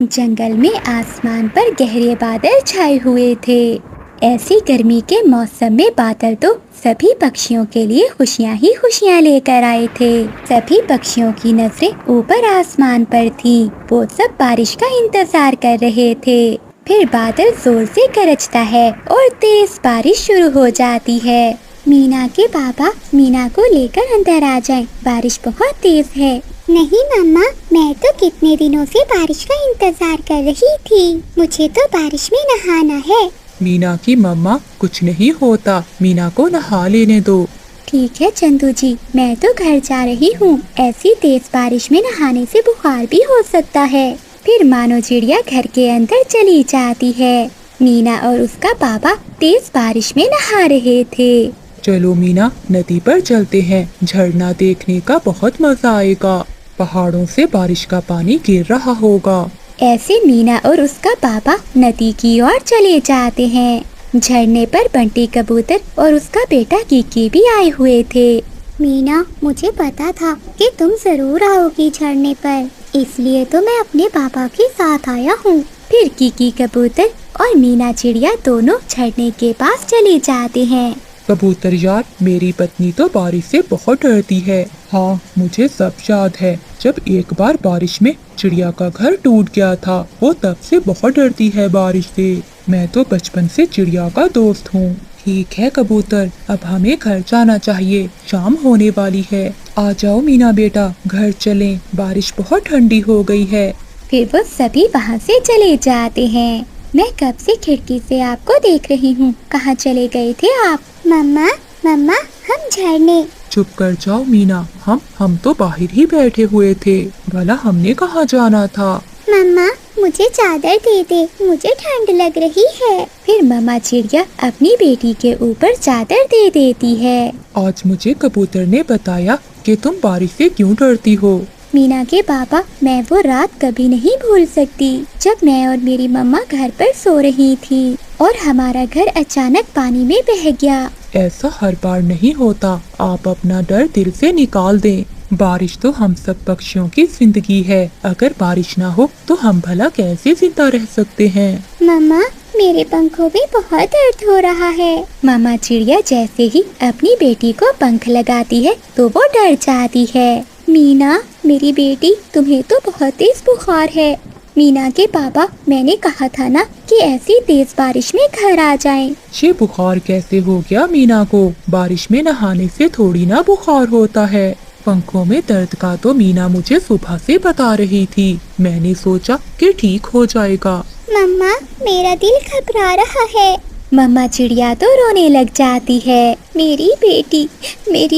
जंगल में आसमान पर गहरे बादल छाए हुए थे। ऐसी गर्मी के मौसम में बादल तो सभी पक्षियों के लिए खुशियां ही खुशियां लेकर आए थे। सभी पक्षियों की नजरें ऊपर आसमान पर थीं। वो सब बारिश का इंतजार कर रहे थे। फिर बादल जोर से गरजता है और तेज बारिश शुरू हो जाती है। मीना के पापा मीना को लेकर अंदर आ जाएं, बारिश बहुत तेज है। नहीं मम्मा, मैं तो कितने दिनों से बारिश का इंतजार कर रही थी। मुझे तो बारिश में नहाना है। मीना की मम्मा, कुछ नहीं होता, मीना को नहा लेने दो। ठीक है चंदू जी, मैं तो घर जा रही हूँ। ऐसी तेज बारिश में नहाने से बुखार भी हो सकता है। फिर मानो चिड़िया घर के अंदर चली जाती है। मीना और उसका पापा तेज बारिश में नहा रहे थे। चलो मीना, नदी पर चलते हैं, झरना देखने का बहुत मजा आएगा। पहाड़ों से बारिश का पानी गिर रहा होगा। ऐसे मीना और उसका पापा नदी की ओर चले जाते हैं। झरने पर बंटी कबूतर और उसका बेटा कीकी भी आए हुए थे। मीना, मुझे पता था कि तुम जरूर आओगी झरने पर, इसलिए तो मैं अपने पापा के साथ आया हूँ। फिर कीकी कबूतर और मीना चिड़िया दोनों झरने के पास चले जाते हैं। कबूतर यार, मेरी पत्नी तो बारिश से बहुत डरती है। हाँ, मुझे सब याद है। जब एक बार बारिश में चिड़िया का घर टूट गया था, वो तब से बहुत डरती है बारिश से। मैं तो बचपन से चिड़िया का दोस्त हूँ। ठीक है कबूतर, अब हमें घर जाना चाहिए, शाम होने वाली है। आ जाओ मीना बेटा, घर चलें, बारिश बहुत ठंडी हो गई है। फिर वो सभी वहाँ से चले जाते हैं। मैं कब से खिड़की से आपको देख रही हूँ, कहाँ चले गए थे आप? मम्मा मम्मा, हम झरने। चुप कर जाओ मीना, हम तो बाहर ही बैठे हुए थे। भला हमने कहाँ जाना था? मम्मा, मुझे चादर दे दे, मुझे ठंड लग रही है। फिर मम्मा चिड़िया अपनी बेटी के ऊपर चादर दे देती है। आज मुझे कबूतर ने बताया कि तुम बारिश से क्यों डरती हो। मीना के पापा, मैं वो रात कभी नहीं भूल सकती, जब मैं और मेरी मम्मा घर पर सो रही थी और हमारा घर अचानक पानी में बह गया। ऐसा हर बार नहीं होता, आप अपना डर दिल से निकाल दें। बारिश तो हम सब पक्षियों की जिंदगी है। अगर बारिश ना हो तो हम भला कैसे जिंदा रह सकते हैं? मम्मा, मेरे पंखों में बहुत दर्द हो रहा है। मम्मा चिड़िया जैसे ही अपनी बेटी को पंख लगाती है तो वो डर जाती है। मीना मेरी बेटी, तुम्हें तो बहुत तेज बुखार है। मीना के पापा, मैंने कहा था ना कि ऐसी तेज बारिश में घर आ जाएं। ये बुखार कैसे हो गया मीना को? बारिश में नहाने से थोड़ी ना बुखार होता है। पंखों में दर्द का तो मीना मुझे सुबह से बता रही थी। मैंने सोचा कि ठीक हो जाएगा। मम्मा, मेरा दिल घबरा रहा है। मम्मा चिड़िया तो रोने लग जाती है। मेरी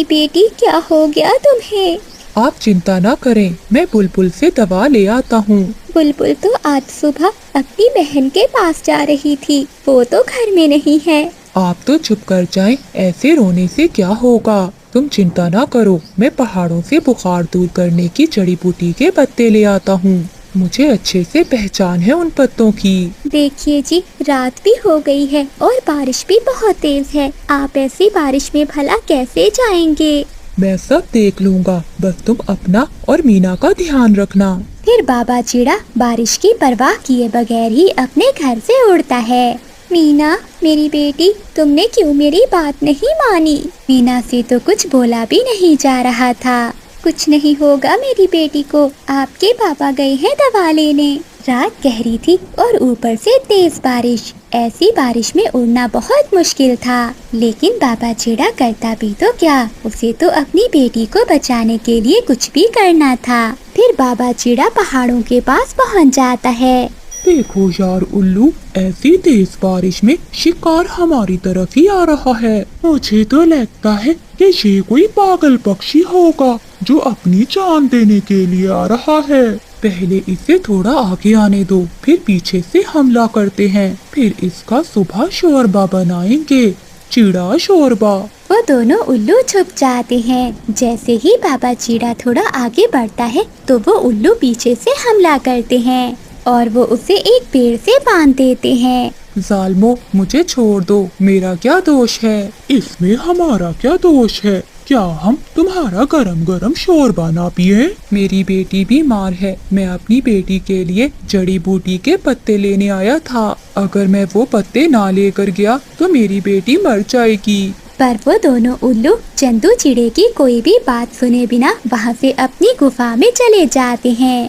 बेटी क्या हो गया तुम्हें? आप चिंता ना करें, मैं बुलबुल से दवा ले आता हूँ। बुलबुल तो आज सुबह अपनी बहन के पास जा रही थी, वो तो घर में नहीं है। आप तो चुप कर जाएं, ऐसे रोने से क्या होगा? तुम चिंता ना करो, मैं पहाड़ों से बुखार दूर करने की जड़ी बूटी के पत्ते ले आता हूँ। मुझे अच्छे से पहचान है उन पत्तों की। देखिए जी, रात भी हो गई है और बारिश भी बहुत तेज है। आप ऐसी बारिश में भला कैसे जाएंगे? मैं सब देख लूँगा, बस तुम अपना और मीना का ध्यान रखना। फिर बाबा चिड़ा बारिश की परवाह किए बगैर ही अपने घर से उड़ता है। मीना मेरी बेटी, तुमने क्यों मेरी बात नहीं मानी? मीना से तो कुछ बोला भी नहीं जा रहा था। कुछ नहीं होगा मेरी बेटी को, आपके पापा गए हैं दवा लेने। रात गहरी थी और ऊपर से तेज बारिश। ऐसी बारिश में उड़ना बहुत मुश्किल था, लेकिन बाबा चिड़ा करता भी तो क्या, उसे तो अपनी बेटी को बचाने के लिए कुछ भी करना था। फिर बाबा चिड़ा पहाड़ों के पास पहुंच जाता है। देखो यार उल्लू, ऐसी तेज बारिश में शिकार हमारी तरफ ही आ रहा है। मुझे तो लगता है कि ये कोई पागल पक्षी होगा जो अपनी जान देने के लिए आ रहा है। पहले इसे थोड़ा आगे आने दो, फिर पीछे से हमला करते हैं, फिर इसका सुबह शोरबा बनाएंगे, चिड़ा शोरबा। वो दोनों उल्लू छुप जाते हैं। जैसे ही बाबा चिड़ा थोड़ा आगे बढ़ता है तो वो उल्लू पीछे से हमला करते हैं और वो उसे एक पेड़ से बांध देते हैं। जालमो, मुझे छोड़ दो, मेरा क्या दोष है? इसमें हमारा क्या दोष है? क्या हम तुम्हारा गरम गरम शोरबा ना पिए? मेरी बेटी बीमार है, मैं अपनी बेटी के लिए जड़ी बूटी के पत्ते लेने आया था। अगर मैं वो पत्ते ना लेकर गया तो मेरी बेटी मर जाएगी। पर वो दोनों उल्लू चंदू चिड़े की कोई भी बात सुने बिना वहाँ से अपनी गुफा में चले जाते हैं।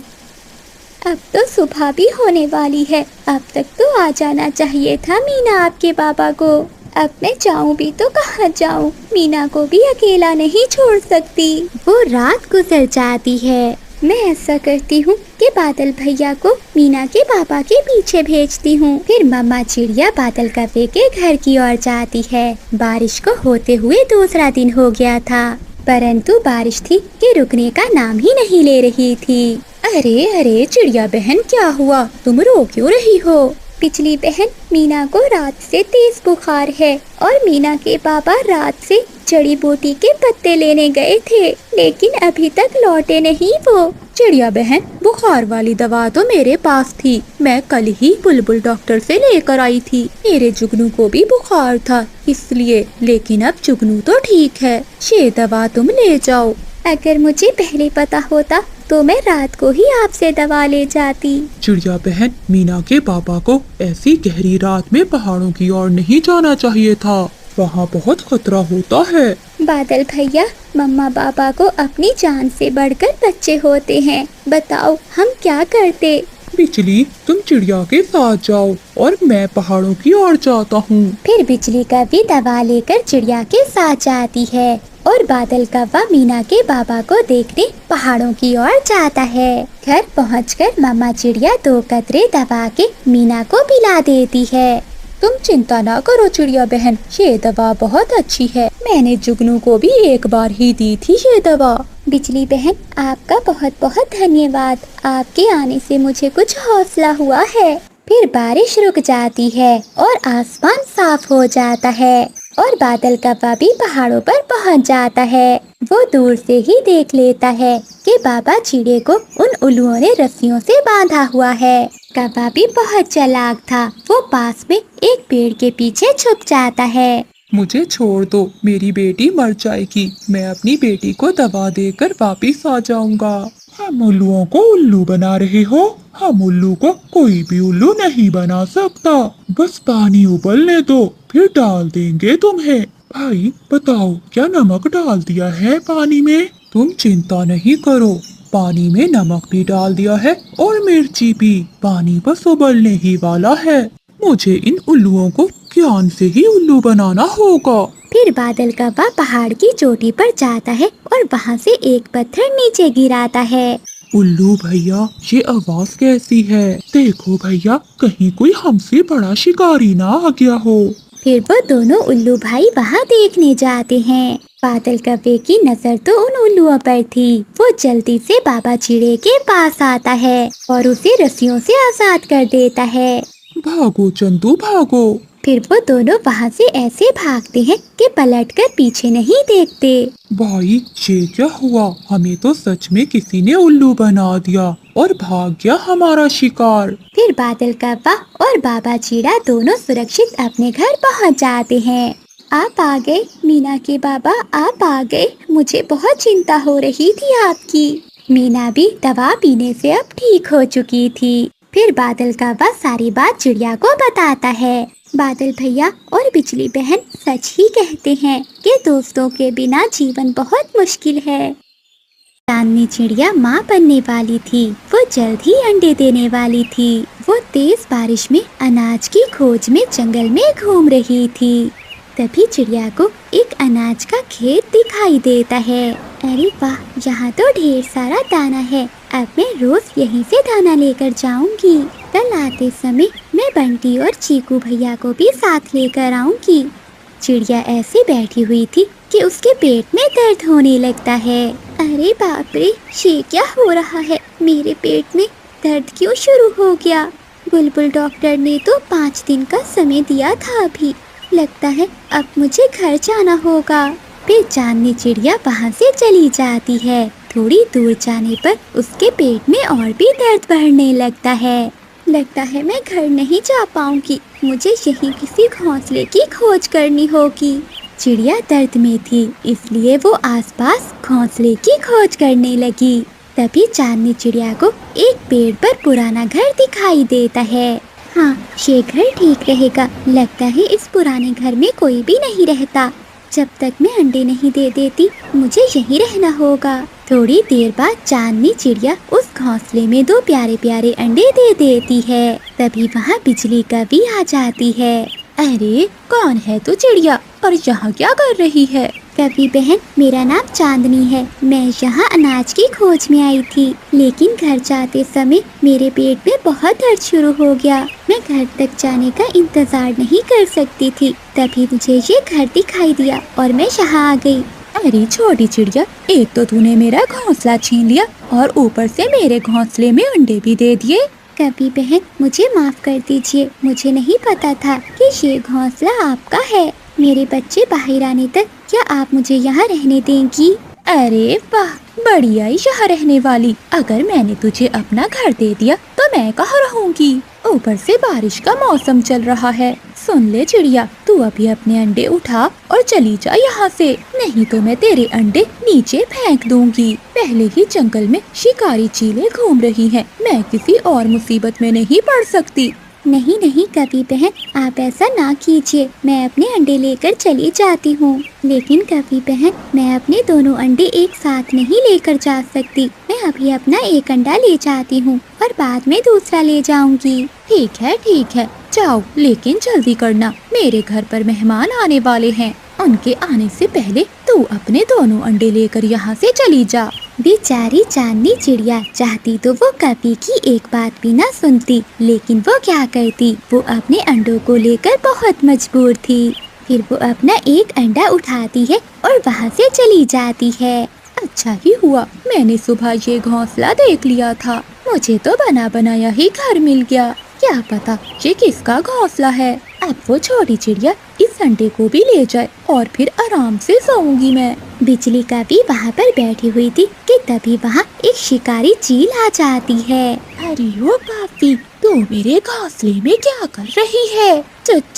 अब तो सुबह भी होने वाली है, अब तक तो आ जाना चाहिए था मीना आपके बाबा को। अब मैं जाऊं भी तो कहाँ जाऊं, मीना को भी अकेला नहीं छोड़ सकती। वो रात गुजर जाती है। मैं ऐसा करती हूँ कि बादल भैया को मीना के पापा के पीछे भेजती हूँ। फिर मम्मा चिड़िया बादल कव्वे के घर की ओर जाती है। बारिश को होते हुए दूसरा दिन हो गया था, परंतु बारिश थी कि रुकने का नाम ही नहीं ले रही थी। अरे अरे चिड़िया बहन, क्या हुआ? तुम रो क्यों रही हो? पिछली बहन, मीना को रात से तेज बुखार है और मीना के पापा रात से जड़ी बूटी के पत्ते लेने गए थे, लेकिन अभी तक लौटे नहीं वो। चिड़िया बहन, बुखार वाली दवा तो मेरे पास थी, मैं कल ही बुलबुल डॉक्टर से लेकर आई थी। मेरे जुगनू को भी बुखार था इसलिए, लेकिन अब जुगनू तो ठीक है। ये दवा तुम ले जाओ। अगर मुझे पहले पता होता तो मैं रात को ही आपसे दवा ले जाती। चिड़िया बहन, मीना के पापा को ऐसी गहरी रात में पहाड़ों की ओर नहीं जाना चाहिए था, वहाँ बहुत खतरा होता है। बादल भैया, मम्मा पापा को अपनी जान से बढ़कर बच्चे होते हैं, बताओ हम क्या करते? बिजली, तुम चिड़िया के साथ जाओ और मैं पहाड़ों की ओर जाता हूँ। फिर बिजली कव्वी दवा लेकर चिड़िया के साथ जाती है और बादल कव्वा मीना के बाबा को देखने पहाड़ों की ओर जाता है। घर पहुंचकर मम्मा चिड़िया 2 कतरे दवा के मीना को पिला देती है। तुम चिंता ना करो चिड़िया बहन, ये दवा बहुत अच्छी है, मैंने जुगनू को भी एक बार ही दी थी ये दवा। बिजली बहन, आपका बहुत बहुत धन्यवाद, आपके आने से मुझे कुछ हौसला हुआ है। फिर बारिश रुक जाती है और आसमान साफ हो जाता है और बादल कव्वा भी पहाड़ों पर पहुंच जाता है। वो दूर से ही देख लेता है कि बाबा चिड़े को उन उल्लुओं ने रस्सियों से बांधा हुआ है। कव्वा भी बहुत चालाक था, वो पास में एक पेड़ के पीछे छुप जाता है। मुझे छोड़ दो, मेरी बेटी मर जाएगी, मैं अपनी बेटी को दवा देकर वापिस आ जाऊंगा। हम उल्लुओं को उल्लू बना रहे हो? हम उल्लू को कोई भी उल्लू नहीं बना सकता, बस पानी उबलने दो, फिर डाल देंगे तुम्हें। भाई बताओ, क्या नमक डाल दिया है पानी में? तुम चिंता नहीं करो, पानी में नमक भी डाल दिया है और मिर्ची भी, पानी बस उबलने ही वाला है। मुझे इन उल्लुओं को ज्ञान से ही उल्लू बनाना होगा। फिर बादल कव्वा पहाड़ की चोटी पर जाता है और वहाँ से एक पत्थर नीचे गिराता है। उल्लू भैया, ये आवाज कैसी है? देखो भैया, कहीं कोई हमसे बड़ा शिकारी ना आ गया हो। फिर वो दोनों उल्लू भाई वहाँ देखने जाते हैं। बादल कव्वे की नजर तो उन उल्लुओं पर थी। वो जल्दी से बाबा चिड़े के पास आता है और उसे रस्सियों से आजाद कर देता है। भागो चंदू भागो। फिर वो दोनों वहाँ से ऐसे भागते हैं कि पलटकर पीछे नहीं देखते। भाई, ये क्या हुआ? हमें तो सच में किसी ने उल्लू बना दिया और भाग गया हमारा शिकार। फिर बादल कव्वा और बाबा चिड़ा दोनों सुरक्षित अपने घर पहुँच जाते हैं। आप आ गए मीना के बाबा, आप आ गए, मुझे बहुत चिंता हो रही थी आपकी। मीना भी दवा पीने से अब ठीक हो चुकी थी। फिर बादल कव्वा सारी बात चिड़िया को बताता है। बादल भैया और बिजली बहन सच ही कहते हैं कि दोस्तों के बिना जीवन बहुत मुश्किल है। चांदनी चिड़िया माँ बनने वाली थी, वो जल्द ही अंडे देने वाली थी। वो तेज बारिश में अनाज की खोज में जंगल में घूम रही थी। तभी चिड़िया को एक अनाज का खेत दिखाई देता है। अरे वाह, यहाँ तो ढेर सारा दाना है, अब मैं रोज यहीं से दाना लेकर जाऊंगी। कल आते समय मैं बंटी और चीकू भैया को भी साथ लेकर आऊंगी। चिड़िया ऐसे बैठी हुई थी कि उसके पेट में दर्द होने लगता है। अरे बाप रे, ये क्या हो रहा है? मेरे पेट में दर्द क्यों शुरू हो गया? बुलबुल डॉक्टर ने तो 5 दिन का समय दिया था अभी, लगता है अब मुझे घर जाना होगा। फिर चांदनी चिड़िया वहाँ से चली जाती है। थोड़ी दूर जाने पर उसके पेट में और भी दर्द बढ़ने लगता है। लगता है मैं घर नहीं जा पाऊंगी, मुझे यहीं किसी घोंसले की खोज करनी होगी। चिड़िया दर्द में थी, इसलिए वो आसपास घोंसले की खोज करने लगी। तभी चांदनी चिड़िया को एक पेड़ पर पुराना घर दिखाई देता है। हाँ, ये घर ठीक रहेगा। लगता है इस पुराने घर में कोई भी नहीं रहता। जब तक मैं अंडे नहीं दे देती मुझे यहीं रहना होगा। थोड़ी देर बाद चांदनी चिड़िया उस घोंसले में 2 प्यारे प्यारे अंडे दे देती है। तभी वहाँ बिजली कभी आ जाती है। अरे कौन है तू चिड़िया, और यहाँ क्या कर रही है? कवि बहन, मेरा नाम चांदनी है। मैं यहाँ अनाज की खोज में आई थी, लेकिन घर जाते समय मेरे पेट में बहुत दर्द शुरू हो गया। मैं घर तक जाने का इंतजार नहीं कर सकती थी। तभी मुझे ये घर दिखाई दिया और मैं यहाँ आ गई। अरे छोटी चिड़िया, एक तो तूने मेरा घोंसला छीन लिया और ऊपर से मेरे घोंसले में अंडे भी दे दिए। कवि बहन, मुझे माफ कर दीजिए। मुझे नहीं पता था कि ये घोंसला आपका है। मेरे बच्चे बाहर आने तक क्या आप मुझे यहाँ रहने देंगी? अरे वाह, बढ़िया ही यहाँ रहने वाली। अगर मैंने तुझे अपना घर दे दिया तो मैं कहाँ रहूंगी? ऊपर से बारिश का मौसम चल रहा है। सुन ले चिड़िया, तू अभी अपने अंडे उठा और चली जा यहाँ से, नहीं तो मैं तेरे अंडे नीचे फेंक दूंगी। पहले ही जंगल में शिकारी चीलें घूम रही हैं। मैं किसी और मुसीबत में नहीं पड़ सकती। नहीं नहीं कवि बहन, आप ऐसा ना कीजिए। मैं अपने अंडे लेकर चली जाती हूँ। लेकिन कवि बहन, मैं अपने दोनों अंडे एक साथ नहीं लेकर जा सकती। मैं अभी अपना एक अंडा ले जाती हूँ और बाद में दूसरा ले जाऊंगी। ठीक है, जाओ, लेकिन जल्दी करना। मेरे घर पर मेहमान आने वाले हैं। उनके आने से पहले तू अपने दोनों अंडे लेकर यहाँ से चली जा। बेचारी चांदनी चिड़िया चाहती तो वो कवि की एक बात भी ना सुनती, लेकिन वो क्या करती, वो अपने अंडों को लेकर बहुत मजबूर थी। फिर वो अपना एक अंडा उठाती है और वहाँ से चली जाती है। अच्छा ही हुआ मैंने सुबह ये घोंसला देख लिया था। मुझे तो बना बनाया ही घर मिल गया। क्या पता ये किसका घोंसला है। अब वो छोटी चिड़िया इस अंडे को भी ले जाए और फिर आराम से सोऊंगी मैं। बिजली कवि वहाँ पर बैठी हुई थी कि तभी वहाँ एक शिकारी चील आ जाती है। अरे ओ पापी, तू मेरे घोंसले में क्या कर रही है?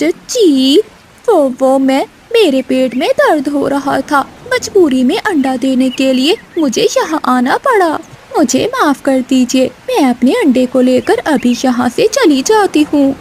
चील, वो मैं, मेरे पेट में दर्द हो रहा था। मजबूरी में अंडा देने के लिए मुझे यहाँ आना पड़ा। मुझे माफ कर दीजिए। मैं अपने अंडे को लेकर अभी यहाँ से चली जाती हूँ।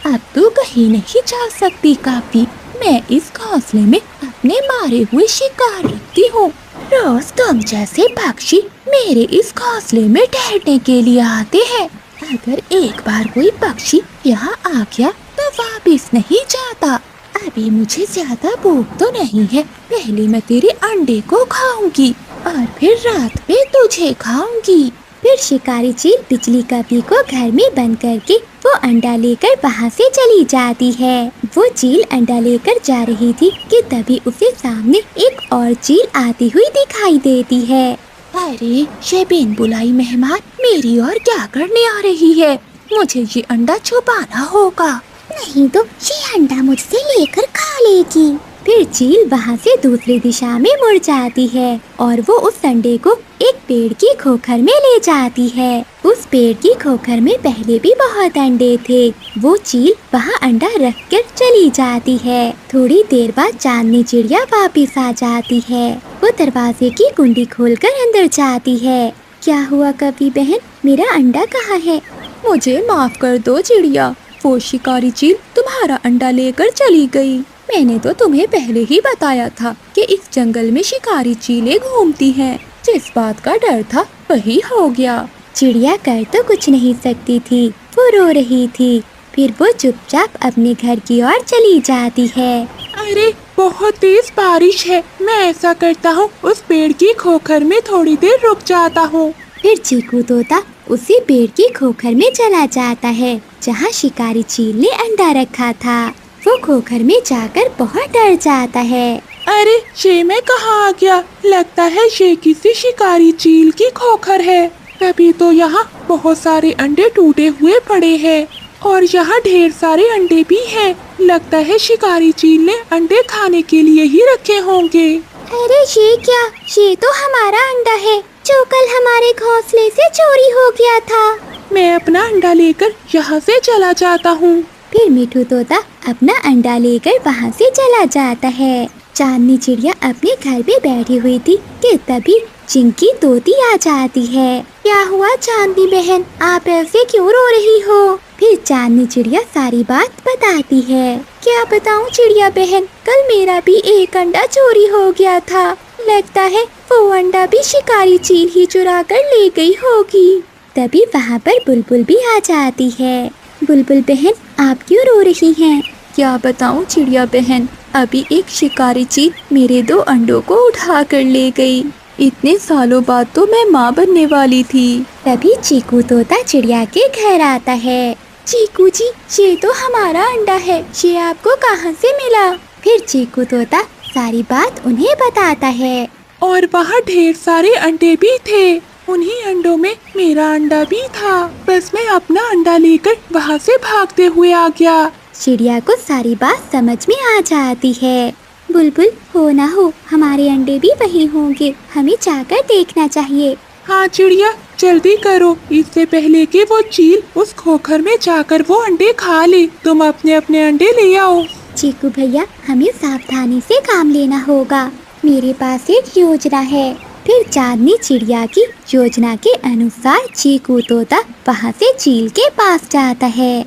अब तू कहीं नहीं जा सकती काफी। मैं इस घोंसले में अपने मारे हुए शिकार रखती हूँ। रोज तुम जैसे पक्षी मेरे इस घोंसले में ठहरने के लिए आते हैं। अगर एक बार कोई पक्षी यहाँ आ गया तो वापस नहीं जाता। अभी मुझे ज्यादा भूख तो नहीं है। पहले मैं तेरे अंडे को खाऊंगी और फिर रात में तुझे खाऊंगी। फिर शिकारी चील बिजली कवि को घर में बंद करके वो अंडा लेकर वहाँ से चली जाती है। वो चील अंडा लेकर जा रही थी कि तभी उसे सामने एक और चील आती हुई दिखाई देती है। अरे ये बिन बुलाई मेहमान मेरी और क्या करने आ रही है? मुझे ये अंडा छुपाना होगा, नहीं तो ये अंडा मुझसे लेकर खा लेगी। फिर चील वहाँ से दूसरी दिशा में मुड़ जाती है और वो उस अंडे को एक पेड़ की खोखर में ले जाती है। उस पेड़ की खोखर में पहले भी बहुत अंडे थे। वो चील वहाँ अंडा रख कर चली जाती है। थोड़ी देर बाद चांदनी चिड़िया वापस आ जाती है। वो दरवाजे की कुंडी खोलकर अंदर जाती है। क्या हुआ कवि बहन, मेरा अंडा कहाँ है? मुझे माफ कर दो चिड़िया, वो शिकारी चील तुम्हारा अंडा लेकर चली गई। मैंने तो तुम्हें पहले ही बताया था कि इस जंगल में शिकारी चीलें घूमती हैं। जिस बात का डर था वही हो गया। चिड़िया कर तो कुछ नहीं सकती थी, वो रो रही थी। फिर वो चुपचाप अपने घर की ओर चली जाती है। अरे बहुत तेज बारिश है। मैं ऐसा करता हूँ, उस पेड़ की खोखर में थोड़ी देर रुक जाता हूँ। फिर चीकू तोता उसी पेड़ की खोखर में चला जाता है जहाँ शिकारी चील ने अंडा रखा था। वो खोखर में जाकर बहुत डर जाता है। अरे ये मैं कहाँ आ गया? लगता है ये किसी शिकारी चील की खोखर है। तभी तो यहाँ बहुत सारे अंडे टूटे हुए पड़े हैं और यहाँ ढेर सारे अंडे भी हैं। लगता है शिकारी चील ने अंडे खाने के लिए ही रखे होंगे। अरे ये क्या? ये तो हमारा अंडा है जो कल हमारे घोंसले से चोरी हो गया था। मैं अपना अंडा लेकर यहाँ से चला जाता हूँ। फिर मिठू तोता अपना अंडा लेकर वहाँ से चला जाता है। चांदनी चिड़िया अपने घर पे बैठी हुई थी कि तभी चिंकी तोती आ जाती है। क्या हुआ चांदनी बहन, आप ऐसे क्यों रो रही हो? फिर चांदनी चिड़िया सारी बात बताती है। क्या बताऊं चिड़िया बहन, कल मेरा भी एक अंडा चोरी हो गया था। लगता है वो अंडा भी शिकारी चील ही चुरा कर ले गई होगी। तभी वहाँ पर बुलबुल भी आ जाती है। बुलबुल बहन, आप क्यों रो रही हैं? क्या बताऊं चिड़िया बहन, अभी एक शिकारी चील मेरे 2 अंडों को उठा कर ले गई। इतने सालों बाद तो मैं माँ बनने वाली थी। तभी चीकू तोता चिड़िया के घर आता है। चीकू जी, ये तो हमारा अंडा है, ये आपको कहाँ से मिला? फिर चीकू तोता सारी बात उन्हें बताता है। और वहाँ ढेर सारे अंडे भी थे, उन्हीं अंडों में मेरा अंडा भी था। बस मैं अपना अंडा लेकर वहाँ से भागते हुए आ गया। चिड़िया को सारी बात समझ में आ जाती है। बुलबुल, हो ना हो हमारे अंडे भी वही होंगे, हमें जाकर देखना चाहिए। हाँ चिड़िया, जल्दी करो, इससे पहले कि वो चील उस खोखर में जाकर वो अंडे खा ले। तुम अपने अपने अंडे ले आओ। चीकू भैया, हमें सावधानी से काम लेना होगा। मेरे पास एक योजना है। फिर चांदनी चिड़िया की योजना के अनुसार चीकू तोता वहाँ से चील के पास जाता है।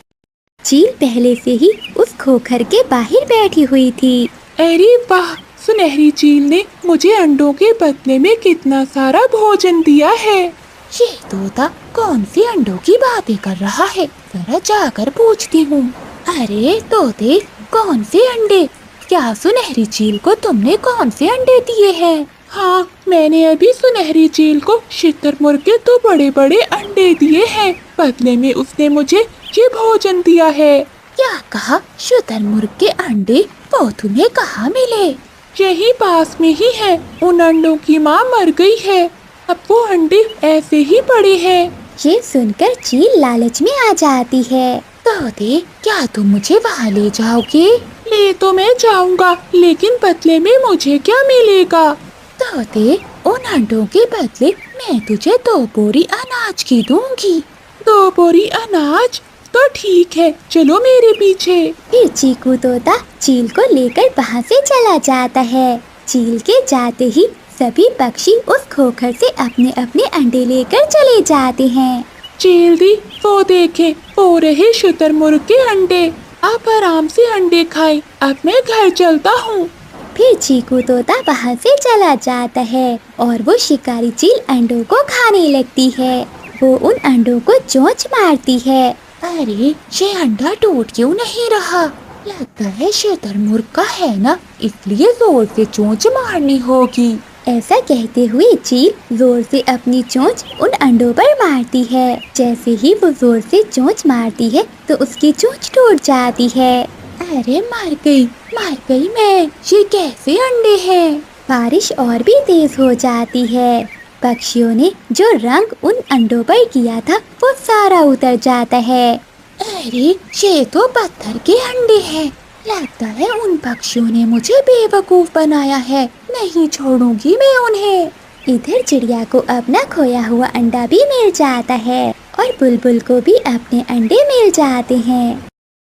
चील पहले से ही उस खोखर के बाहर बैठी हुई थी। अरे वाह, सुनहरी चील ने मुझे अंडों के बदले में कितना सारा भोजन दिया है। ये तोता कौन सी अंडों की बातें कर रहा है, जरा जाकर पूछती हूँ। अरे तोते, कौन से अंडे? क्या सुनहरी चील को तुमने कौन से अंडे दिए हैं? हाँ, मैंने अभी सुनहरी चील को शुतुरमुर्ग के 2 बड़े बड़े अंडे दिए हैं। बदले में उसने मुझे ये भोजन दिया है। क्या कहा? शुतुरमुर्ग के अंडे? वो तुम्हें कहाँ मिले? यही पास में ही है। उन अंडों की माँ मर गई है, अब वो अंडे ऐसे ही पड़े हैं। ये सुनकर चील लालच में आ जाती है। तोते, क्या तुम मुझे वहाँ ले जाओगे? ले तो मैं जाऊंगा, लेकिन बदले में मुझे क्या मिलेगा? तोते, उन अंडों के बदले मैं तुझे 2 बोरी अनाज की दूंगी। 2 बोरी अनाज? तो ठीक है, चलो मेरे पीछे। फिर चीकू तोता चील को लेकर वहाँ से चला जाता है। चील के जाते ही सभी पक्षी उस खोखर से अपने अपने अंडे लेकर चले जाते हैं। चील दी, वो देखे, वो रहे शुतुरमुर्ग के अंडे। आप आराम से अंडे खाएं, अब मैं घर चलता हूँ। फिर चीकू तोता वहाँ से चला जाता है और वो शिकारी चील अंडों को खाने लगती है। वो उन अंडों को चोंच मारती है। अरे, ये अंडा टूट क्यों नहीं रहा? लगता है शुतुरमुर्ग का है ना, इसलिए जोर से चोंच मारनी होगी। ऐसा कहते हुए चील जोर से अपनी चोंच उन अंडों पर मारती है। जैसे ही वो जोर से चोंच मारती है तो उसकी चोंच टूट जाती है। अरे, मर गई मैं। ये कैसे अंडे हैं? बारिश और भी तेज हो जाती है। पक्षियों ने जो रंग उन अंडों पर किया था वो सारा उतर जाता है। अरे, ये तो पत्थर के अंडे हैं। लगता है उन पक्षियों ने मुझे बेवकूफ बनाया है। नहीं छोड़ूंगी मैं उन्हें। इधर चिड़िया को अपना खोया हुआ अंडा भी मिल जाता है और बुलबुल को भी अपने अंडे मिल जाते हैं।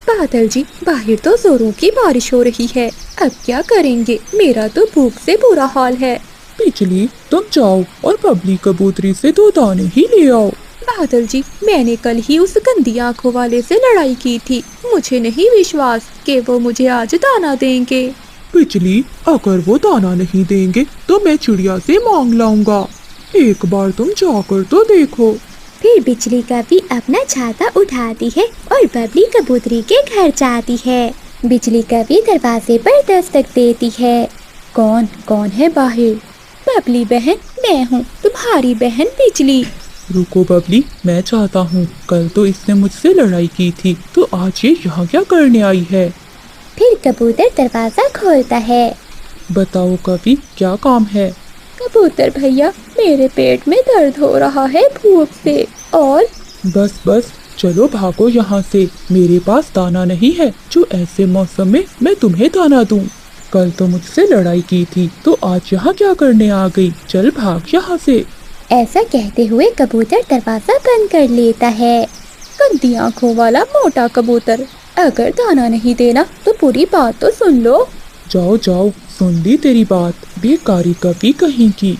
बादल जी, बाहर तो जोरों की बारिश हो रही है, अब क्या करेंगे? मेरा तो भूख से बुरा हाल है। बिजली, तुम जाओ और बबली कबूतरी से 2 दाने ही ले आओ। बादल जी, मैंने कल ही उस गंदी आंखों वाले से लड़ाई की थी। मुझे नहीं विश्वास कि वो मुझे आज दाना देंगे। बिजली, अगर वो दाना नहीं देंगे तो मैं चिड़िया से मांग लाऊंगा। एक बार तुम जाकर तो देखो। फिर बिजली कभी अपना छाता उठाती है और बबली कबूतरी के घर जाती है। बिजली कभी दरवाजे पर दस्तक देती है। कौन है बाहर? बबली बहन, मैं हूँ, तुम्हारी बहन बिजली। रुको बबली, मैं चाहता हूँ, कल तो इसने मुझसे लड़ाई की थी, तो आज ये यहाँ क्या करने आई है? फिर कबूतर दरवाजा खोलता है। बताओ कभी, क्या काम है? कबूतर भैया, मेरे पेट में दर्द हो रहा है भूख से। और बस चलो भागो यहाँ से। मेरे पास दाना नहीं है जो ऐसे मौसम में मैं तुम्हें दाना दूं। कल तो मुझसे लड़ाई की थी, तो आज यहाँ क्या करने आ गई? चल भाग यहाँ से। ऐसा कहते हुए कबूतर दरवाजा बंद कर लेता है। गंदी आंखों वाला मोटा कबूतर, अगर दाना नहीं देना तो पूरी बात तो सुन लो। जाओ जाओ, सुन ली तेरी बात, बेकारी कभी कहीं की।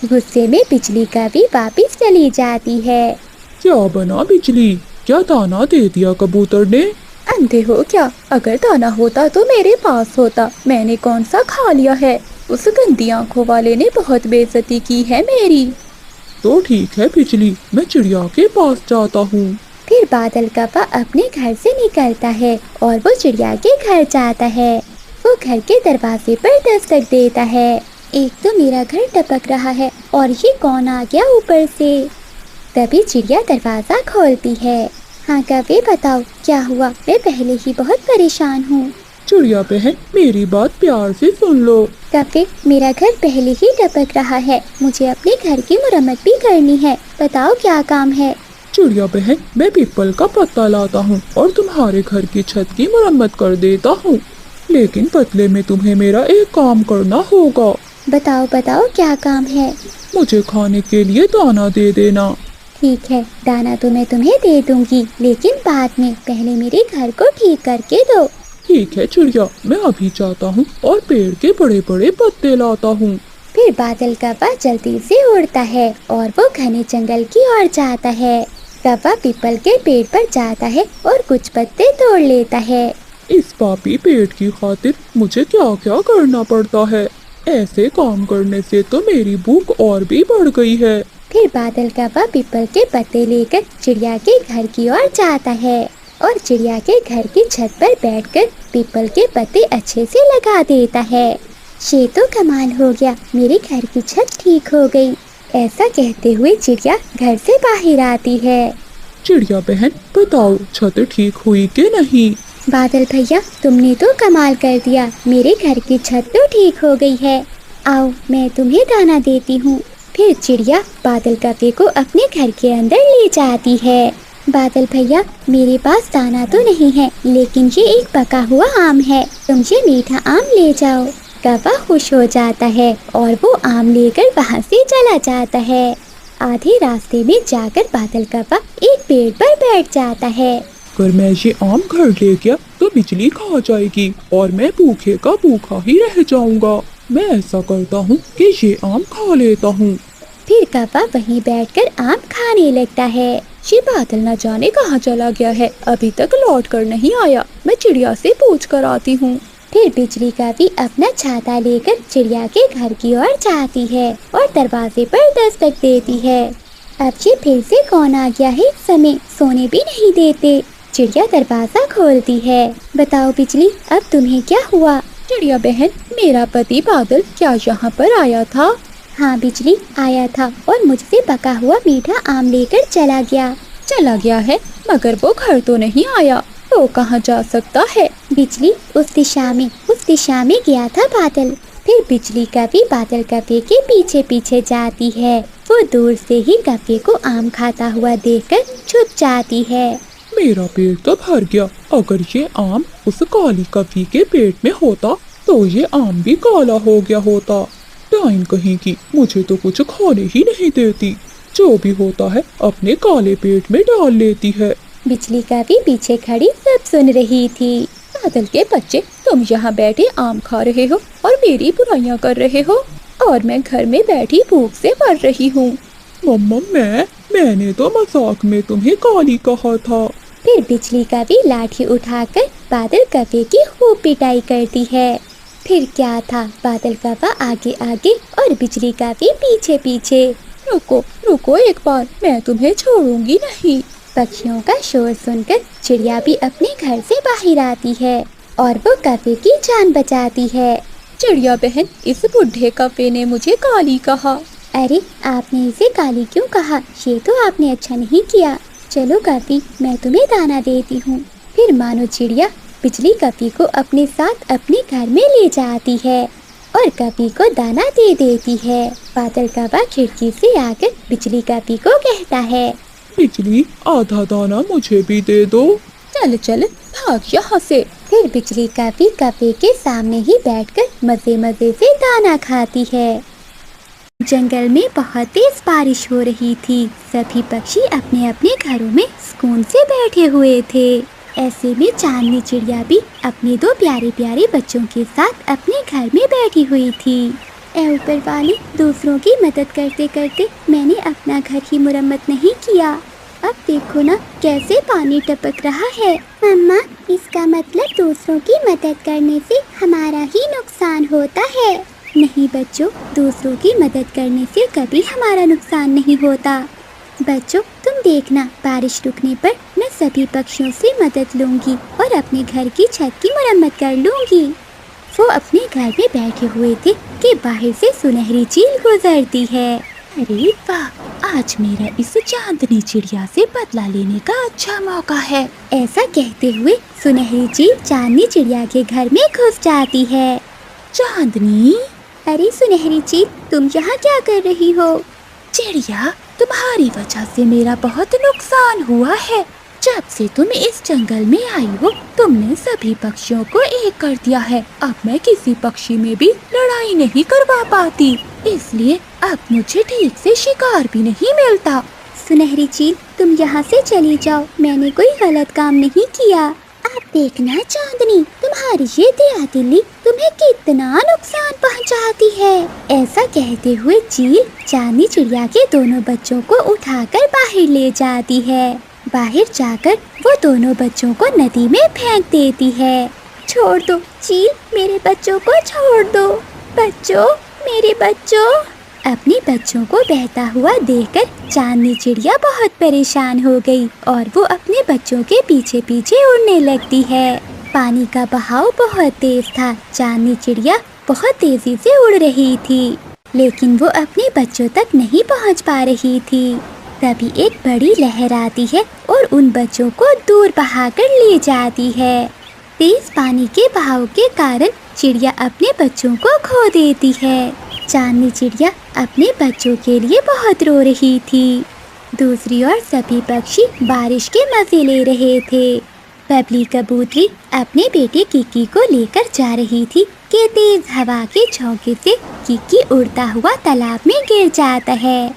गुस्से में बिजली कभी वापिस चली जाती है। क्या बना बिजली, क्या दाना दे दिया कबूतर ने? अंधे हो क्या? अगर दाना होता तो मेरे पास होता, मैंने कौन सा खा लिया है। उस गंदी आंखों वाले ने बहुत बेइज्जती की है मेरी। तो ठीक है बिजली, मैं चिड़िया के पास जाता हूँ। फिर बादल कौवा अपने घर से निकलता है और वो चिड़िया के घर जाता है। वो घर के दरवाजे पर दस्तक देता है। एक तो मेरा घर टपक रहा है और ये कौन आ गया ऊपर से। तभी चिड़िया दरवाजा खोलती है। हाँ कौवे बताओ क्या हुआ, मैं पहले ही बहुत परेशान हूँ। चिड़िया बहन, मेरी बात प्यार से सुन लो। कौवे, मेरा घर पहले ही टपक रहा है, मुझे अपने घर की मरम्मत भी करनी है, बताओ क्या काम है। चिड़िया बहन, मैं पीपल का पत्ता लाता हूँ और तुम्हारे घर की छत की मरम्मत कर देता हूँ, लेकिन बदले में तुम्हें मेरा एक काम करना होगा। बताओ बताओ क्या काम है। मुझे खाने के लिए दाना दे देना। ठीक है, दाना तो मैं तुम्हें दे दूंगी, लेकिन बाद में, पहले मेरे घर को ठीक करके दो। ठीक है चिड़िया, मैं अभी जाता हूँ और पेड़ के बड़े बड़े पत्ते लाता हूँ। फिर बादल कौवा जल्दी से उड़ता है और वो घने जंगल की ओर जाता है। कौवा पीपल के पेड़ पर जाता है और कुछ पत्ते तोड़ लेता है। इस पापी पेड़ की खातिर मुझे क्या क्या करना पड़ता है। ऐसे काम करने से तो मेरी भूख और भी बढ़ गई है। फिर बादल कौवा पीपल के पत्ते लेकर चिड़िया के घर की ओर जाता है और चिड़िया के घर की छत पर बैठकर पीपल के पत्ते अच्छे से लगा देता है। ये तो कमाल हो गया, मेरे घर की छत ठीक हो गई। ऐसा कहते हुए चिड़िया घर से बाहर आती है। चिड़िया बहन बताओ, छत ठीक हुई कि नहीं? बादल भैया, तुमने तो कमाल कर दिया, मेरे घर की छत तो ठीक हो गई है। आओ मैं तुम्हें दाना देती हूँ। फिर चिड़िया बादल कौवे को अपने घर के अंदर ले जाती है। बादल भैया, मेरे पास दाना तो नहीं है, लेकिन ये एक पका हुआ आम है, तुम ये मीठा आम ले जाओ। कौवा खुश हो जाता है और वो आम लेकर वहाँ से चला जाता है। आधे रास्ते में जाकर बादल कौवा एक पेड़ पर बैठ जाता है। अगर मैं ये आम घर ले गया तो बिजली खा जाएगी और मैं भूखे का भूखा ही रह जाऊंगा। मैं ऐसा करता हूँ कि ये आम खा लेता हूँ। फिर कौवा वहीं बैठकर आम खाने लगता है। ये बादल न जाने कहाँ चला गया है, अभी तक लौट कर नहीं आया, मैं चिड़िया से पूछ कर आती हूँ। फिर बिजली कौवी अपना छाता लेकर चिड़िया के घर की ओर जाती है और दरवाजे पर दस्तक देती है। अब ये फिर से कौन आ गया है, इस समय सोने भी नहीं देते। चिड़िया दरवाजा खोलती है। बताओ बिजली, अब तुम्हें क्या हुआ। चिड़िया बहन, मेरा पति बादल क्या यहाँ पर आया था? हाँ बिजली, आया था और मुझसे पका हुआ मीठा आम लेकर चला गया है, मगर वो घर तो नहीं आया, वो कहाँ जा सकता है। बिजली, उस दिशा में गया था बादल। फिर बिजली कौवी बादल कौवे के पीछे पीछे जाती है। वो दूर से ही कौवे को आम खाता हुआ देखकर छुप जाती है। मेरा पेट तो भर गया, अगर ये आम उस काली कौवी के पेट में होता तो ये आम भी काला हो गया होता। टाइम कहीं की, मुझे तो कुछ खाने ही नहीं देती, जो भी होता है अपने काले पेट में डाल लेती है। बिजली कौवी पीछे खड़ी सब सुन रही थी। बादल के बच्चे, तुम यहाँ बैठे आम खा रहे हो और मेरी बुराइयां कर रहे हो, और मैं घर में बैठी भूख से मर रही हूँ। मम्मा, मैंने तो मजाक में तुम्हें काली कहा था। फिर बिजली कौवी लाठी उठाकर बादल कौवे की खूब पिटाई करती है। फिर क्या था, बादल कौवा आगे आगे और बिजली कौवी पीछे पीछे। रुको एक बार, मैं तुम्हें छोड़ूंगी नहीं। पक्षियों का शोर सुनकर चिड़िया भी अपने घर से बाहर आती है और वो कौवे की जान बचाती है। चिड़िया बहन, इस बुढ़े कौवे ने मुझे काली कहा। अरे, आपने इसे काली क्यों कहा, ये तो आपने अच्छा नहीं किया। चलो कौवी, मैं तुम्हें दाना देती हूँ। फिर मानो चिड़िया बिजली कौवी को अपने साथ अपने घर में ले जाती है और कौवी को दाना दे देती है। बादल कौवा खिड़की से आकर बिजली कौवी को कहता है, बिजली, आधा दाना मुझे भी दे दो। चल भाग यहाँ से। फिर बिजली कौवी कौवे के सामने ही बैठकर मजे मजे से दाना खाती है। जंगल में बहुत तेज बारिश हो रही थी। सभी पक्षी अपने अपने घरों में सुकून से बैठे हुए थे। ऐसे में चांदनी चिड़िया भी अपने दो प्यारे प्यारे बच्चों के साथ अपने घर में बैठी हुई थी। ऐ ऊपर वाले, दूसरों की मदद करते करते मैंने अपना घर ही मुरम्मत नहीं किया। अब देखो ना कैसे पानी टपक रहा है। मम्मा, इसका मतलब दूसरों की मदद करने से हमारा ही नुकसान होता है। नहीं बच्चों, दूसरों की मदद करने से कभी हमारा नुकसान नहीं होता। बच्चों, तुम देखना, बारिश रुकने पर मैं सभी पक्षियों से मदद लूंगी और अपने घर की छत की मरम्मत कर लूंगी। वो अपने घर में बैठे हुए थे कि बाहर से सुनहरी चील गुजरती है। अरे वाह, आज मेरा इस चांदनी चिड़िया से बदला लेने का अच्छा मौका है। ऐसा कहते हुए सुनहरी चील चांदनी चिड़िया के घर में घुस जाती है। चांदनी, अरे सुनहरी चील, तुम यहाँ क्या कर रही हो? चिड़िया, तुम्हारी वजह से मेरा बहुत नुकसान हुआ है। जब से तुम इस जंगल में आई हो, तुमने सभी पक्षियों को एक कर दिया है। अब मैं किसी पक्षी में भी लड़ाई नहीं करवा पाती, इसलिए अब मुझे ठीक से शिकार भी नहीं मिलता। सुनहरी चील, तुम यहाँ से चली जाओ, मैंने कोई गलत काम नहीं किया। आप देखना चांदनी, तुम्हारी ये दया दिली तुम्हें कितना नुकसान पहुँचाती है। ऐसा कहते हुए चील चांदनी चिड़िया के दोनों बच्चों को उठाकर बाहर ले जाती है। बाहर जाकर वो दोनों बच्चों को नदी में फेंक देती है। छोड़ दो चील, मेरे बच्चों को छोड़ दो। बच्चों, मेरे बच्चों। अपने बच्चों को बहता हुआ देखकर चांदनी चिड़िया बहुत परेशान हो गई और वो अपने बच्चों के पीछे पीछे उड़ने लगती है। पानी का बहाव बहुत तेज था। चांदनी चिड़िया बहुत तेजी से उड़ रही थी, लेकिन वो अपने बच्चों तक नहीं पहुंच पा रही थी। तभी एक बड़ी लहर आती है और उन बच्चों को दूर बहाकर ले जाती है। तेज पानी के बहाव के कारण चिड़िया अपने बच्चों को खो देती है। चांदनी चिड़िया अपने बच्चों के लिए बहुत रो रही थी। दूसरी ओर सभी पक्षी बारिश के मजे ले रहे थे। बबली कबूतरी अपने बेटे किकी को लेकर जा रही थी कि तेज हवा के झोंके से किकी उड़ता हुआ तालाब में गिर जाता है।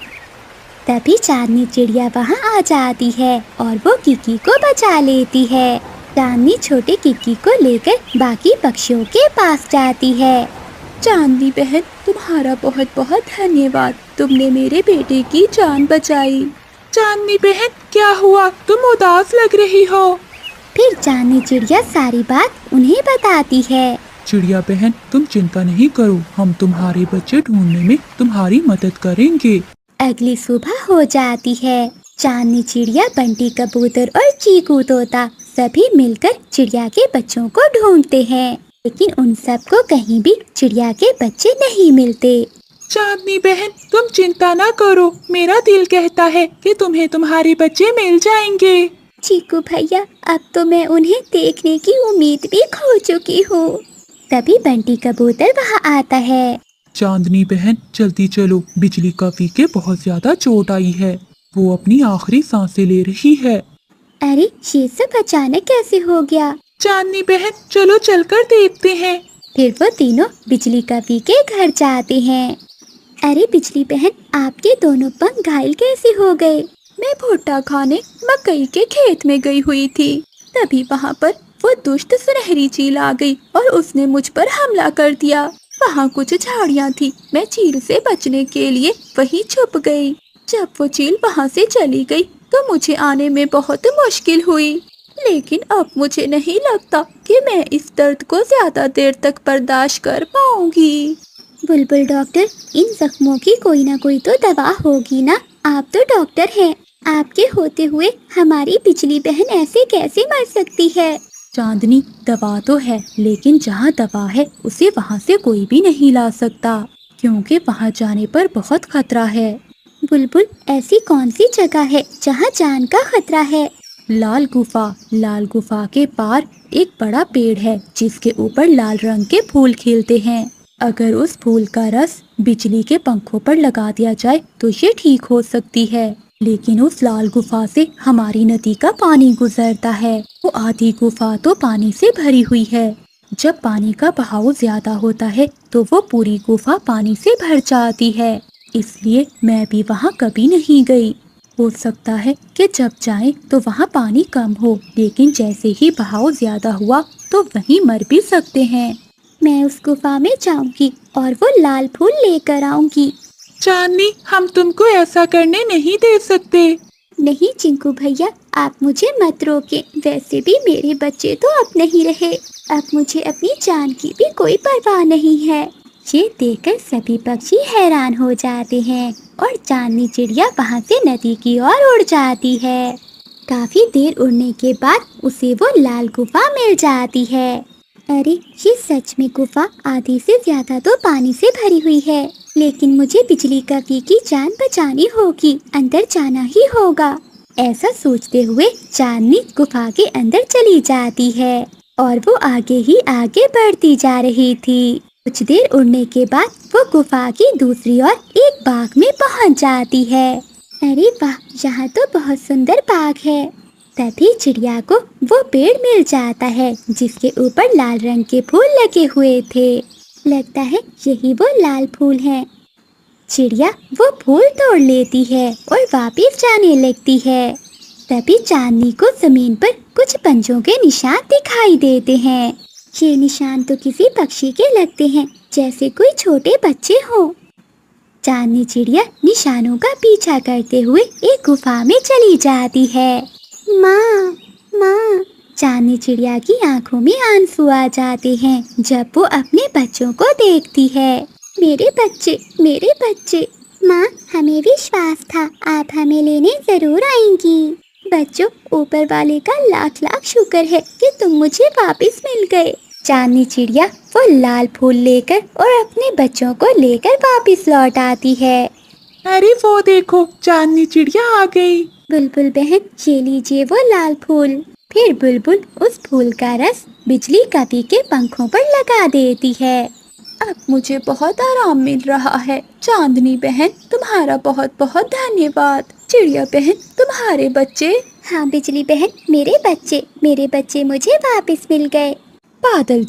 तभी चांदनी चिड़िया वहां आ जाती है और वो किकी को बचा लेती है। चांदनी छोटे किकी को लेकर बाकी पक्षियों के पास जाती है। चांदनी बहन, तुम्हारा बहुत बहुत धन्यवाद, तुमने मेरे बेटे की जान बचाई। चांदनी बहन, क्या हुआ? तुम उदास लग रही हो। फिर चांदनी चिड़िया सारी बात उन्हें बताती है। चिड़िया बहन, तुम चिंता नहीं करो, हम तुम्हारे बच्चे ढूंढने में तुम्हारी मदद करेंगे। अगली सुबह हो जाती है। चांदनी चिड़िया, बंटी कबूतर और चीकू तोता सभी मिलकर चिड़िया के बच्चों को ढूंढते हैं, लेकिन उन सबको कहीं भी चिड़िया के बच्चे नहीं मिलते। चांदनी बहन, तुम चिंता ना करो, मेरा दिल कहता है कि तुम्हें तुम्हारे बच्चे मिल जाएंगे। चीकू भैया, अब तो मैं उन्हें देखने की उम्मीद भी खो चुकी हूँ। तभी बंटी कबूतर वहाँ आता है। चांदनी बहन, जल्दी चलो, बिजली कवि के बहुत ज्यादा चोट आई है, वो अपनी आखिरी सांसें ले रही है। अरे, ये सब अचानक कैसे हो गया? चांदनी बहन, चलो चलकर देखते हैं। फिर वो तीनों बिजली कवि के घर जाते हैं। अरे बिजली बहन, आपके दोनों पंख घायल कैसे हो गए? मैं भुट्टा खाने मकई के खेत में गई हुई थी, तभी वहाँ पर वो दुष्ट सुनहरी चील आ गई और उसने मुझ पर हमला कर दिया। वहाँ कुछ झाड़ियाँ थी, मैं चील से बचने के लिए वहीं छुप गई। जब वो चील वहाँ से चली गई तो मुझे आने में बहुत मुश्किल हुई, लेकिन अब मुझे नहीं लगता कि मैं इस दर्द को ज्यादा देर तक बर्दाश्त कर पाऊंगी। बुलबुल डॉक्टर, इन जख्मों की कोई ना कोई तो दवा होगी ना? आप तो डॉक्टर हैं, आपके होते हुए हमारी बिजली बहन ऐसे कैसे मर सकती है? चांदनी, दवा तो है, लेकिन जहाँ दवा है उसे वहाँ से कोई भी नहीं ला सकता, क्योंकि वहाँ जाने पर बहुत खतरा है। बुलबुल, ऐसी कौन सी जगह है जहाँ जान का खतरा है? लाल गुफा के पार एक बड़ा पेड़ है जिसके ऊपर लाल रंग के फूल खिलते हैं। अगर उस फूल का रस बिजली के पंखों पर लगा दिया जाए तो ये ठीक हो सकती है, लेकिन उस लाल गुफा से हमारी नदी का पानी गुजरता है। वो आधी गुफा तो पानी से भरी हुई है। जब पानी का बहाव ज्यादा होता है तो वो पूरी गुफा पानी से भर जाती है, इसलिए मैं भी वहाँ कभी नहीं गई। हो सकता है कि जब जाएं तो वहाँ पानी कम हो, लेकिन जैसे ही बहाव ज्यादा हुआ तो वहीं मर भी सकते हैं। मैं उस गुफा में जाऊंगी और वो लाल फूल लेकर आऊंगी। चांदनी, हम तुमको ऐसा करने नहीं दे सकते। नहीं चिंकू भैया, आप मुझे मत रोके। वैसे भी मेरे बच्चे तो अब नहीं रहे। अब मुझे अपनी जान की भी कोई परवाह नहीं है। ये देखकर सभी पक्षी हैरान हो जाते हैं और चांदनी चिड़िया वहाँ से नदी की ओर उड़ जाती है। काफी देर उड़ने के बाद उसे वो लाल गुफा मिल जाती है। अरे ये सच में गुफा आधी से ज्यादा तो पानी से भरी हुई है, लेकिन मुझे बिजली कवि की जान बचानी होगी, अंदर जाना ही होगा। ऐसा सोचते हुए चांदनी गुफा के अंदर चली जाती है और वो आगे ही आगे बढ़ती जा रही थी। कुछ देर उड़ने के बाद वो गुफा की दूसरी ओर एक बाग में पहुंच जाती है। अरे वाह, यहाँ तो बहुत सुंदर बाग है। तभी चिड़िया को वो पेड़ मिल जाता है जिसके ऊपर लाल रंग के फूल लगे हुए थे। लगता है यही वो लाल फूल हैं। चिड़िया वो फूल तोड़ लेती है और वापस जाने लगती है। तभी चांदनी को जमीन पर कुछ पंजों के निशान दिखाई देते हैं। ये निशान तो किसी पक्षी के लगते हैं, जैसे कोई छोटे बच्चे हों। चांदनी चिड़िया निशानों का पीछा करते हुए एक गुफा में चली जाती है। माँ, माँ। चांदनी चिड़िया की आंखों में आंसू आ जाते हैं जब वो अपने बच्चों को देखती है। मेरे बच्चे, मेरे बच्चे। माँ, हमें विश्वास था आप हमें लेने जरूर आएंगी। बच्चों, ऊपर वाले का लाख लाख शुक्र है कि तुम मुझे वापस मिल गए। चांदनी चिड़िया वो लाल फूल लेकर और अपने बच्चों को लेकर वापस लौट आती है। अरे वो देखो, चांदनी चिड़िया आ गई। बुलबुल बहन, ये लीजिए वो लाल फूल। फिर बुलबुल उस फूल का रस बिजली कवि के पंखों पर लगा देती है। अब मुझे बहुत आराम मिल रहा है। चांदनी बहन, तुम्हारा बहुत बहुत धन्यवाद। चिड़िया बहन, तुम्हारे बच्चे? हाँ बिजली बहन, मेरे बच्चे मुझे वापस मिल गए। बादल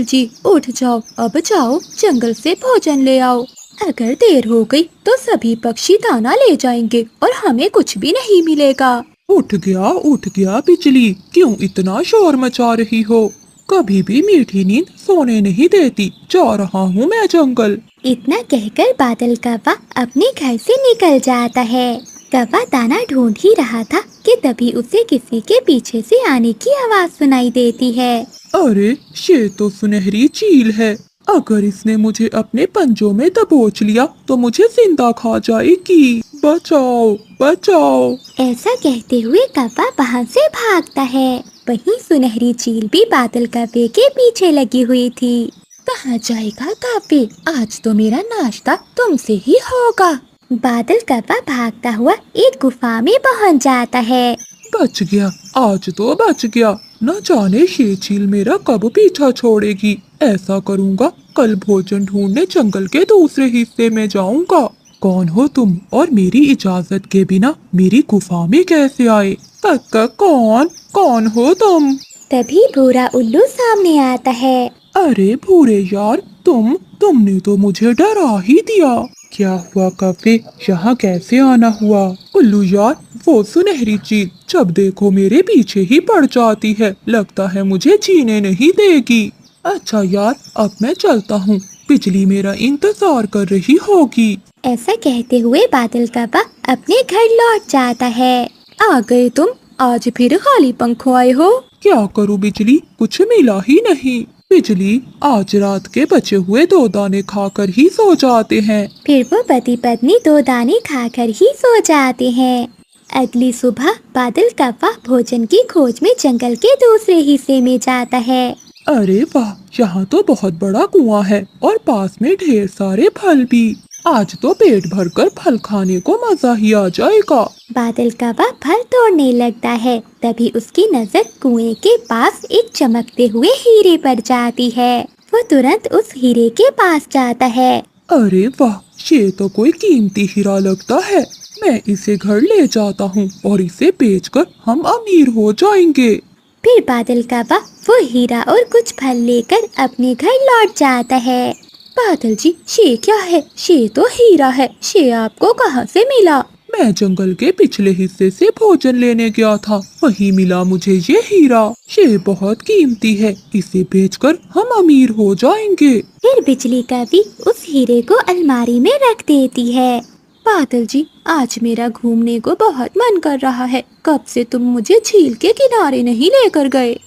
जी उठ जाओ, अब जाओ जंगल से भोजन ले आओ। अगर देर हो गई तो सभी पक्षी दाना ले जाएंगे और हमें कुछ भी नहीं मिलेगा। उठ गया बिजली, क्यों इतना शोर मचा रही हो? कभी भी मीठी नींद सोने नहीं देती। जा रहा हूँ मैं जंगल। इतना कहकर बादल कौवा अपने घर से निकल जाता है। कौवा दाना ढूंढ ही रहा था कि तभी उसे किसी के पीछे से आने की आवाज सुनाई देती है। अरे ये तो सुनहरी चील है। अगर इसने मुझे अपने पंजों में दबोच लिया तो मुझे जिंदा खा जाएगी। बचाओ, बचाओ। ऐसा कहते हुए कौवा वहाँ से भागता है। वहीं सुनहरी चील भी बादल कौवे के पीछे लगी हुई थी। कहाँ जाएगा कौवे? आज तो मेरा नाश्ता तुमसे ही होगा। बादल कौवा भागता हुआ एक गुफा में पहुँच जाता है। बच गया, आज तो बच गया। न जाने ये चील मेरा कब पीछा छोड़ेगी। ऐसा करूँगा, कल भोजन ढूंढने जंगल के दूसरे हिस्से में जाऊँगा। कौन हो तुम और मेरी इजाजत के बिना मेरी गुफा में कैसे आए? कौन हो तुम? तभी भूरा उल्लू सामने आता है। अरे भूरे यार, तुमने तो मुझे डरा ही दिया। क्या हुआ कौवे, यहाँ कैसे आना हुआ? उल्लू यार, वो सुनहरी चील जब देखो मेरे पीछे ही पड़ जाती है। लगता है मुझे जीने नहीं देगी। अच्छा यार, अब मैं चलता हूँ। बिजली मेरा इंतजार कर रही होगी। ऐसा कहते हुए बादल कौवा अपने घर लौट जाता है। आ गए तुम? आज फिर खाली पंखों आए हो? क्या करूँ बिजली, कुछ मिला ही नहीं। बिजली, आज रात के बचे हुए 2 दाने खाकर ही सो जाते हैं। फिर वो पति पत्नी 2 दाने खाकर ही सो जाते हैं। अगली सुबह बादल कौवा भोजन की खोज में जंगल के दूसरे हिस्से में जाता है। अरे वाह, यहाँ तो बहुत बड़ा कुआं है और पास में ढेर सारे फल भी। आज तो पेट भरकर फल खाने को मजा ही आ जाएगा। बादल कौवा फल तोड़ने लगता है। तभी उसकी नजर कुएं के पास एक चमकते हुए हीरे पर जाती है। वो तुरंत उस हीरे के पास जाता है। अरे वाह, ये तो कोई कीमती हीरा लगता है। मैं इसे घर ले जाता हूँ और इसे बेचकर हम अमीर हो जाएंगे। फिर बादल कौवा वो हीरा और कुछ फल लेकर अपने घर लौट जाता है। बादल जी, ये क्या है? ये तो हीरा है। ये आपको कहाँ से मिला? मैं जंगल के पिछले हिस्से से भोजन लेने गया था, वहीं मिला मुझे ये हीरा। ये बहुत कीमती है, इसे बेचकर हम अमीर हो जाएंगे। फिर बिजली कवि उस हीरे को अलमारी में रख देती है। बादल जी, आज मेरा घूमने को बहुत मन कर रहा है। कब से तुम मुझे झील के किनारे नहीं लेकर गए।